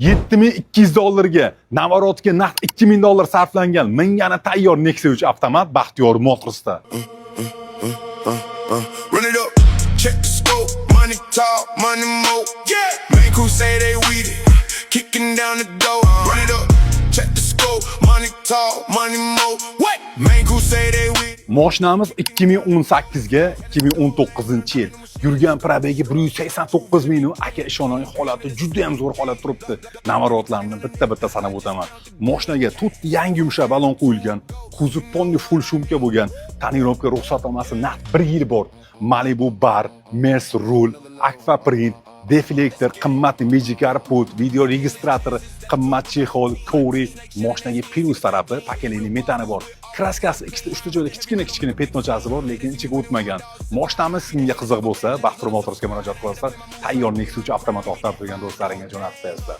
$7200 Navarotga naqd $2000 sarflangan mingani tayyor Nexia 3 avtomat Baxtiyor Motors'da. Run it up, check the scope, money talk, money more. Yeah, man who say they with it, kicking down the door. Run it up, check the scope, money talk, money more. What? Man who say they with it. Mashinamiz 2018 ga 2019-yil. Yurgan probegi 189 ming. Aka ishonang, holati juda ham zo'r holat turibdi. Navarotlarni bitta sanab o'taman. Mashinaga to'rtta yangi yumshoq balon qo'yilgan, kuzov tonni full shumka bo'lgan, tonirovka ruxsatnomasi naqd 1 yil bor. Malibu bar, Mers rul, Aquaprint, deflektor, qimmat Magic Carport, video registrator, qimmat chexol, kori, mashinaga plus tarafi pakeling metani bor. Kraskasi ikkita uchta joyda kichkina petnochasi bor, lekin ichiga o'tmagan. Mashinamiz sizga qiziq bo'lsa, Baxtiyor Motors'ga murojaat qilasizlar. Tayyor Nexia 3 avtomat ortib turgan do'stlaringga jo'natib berasizlar.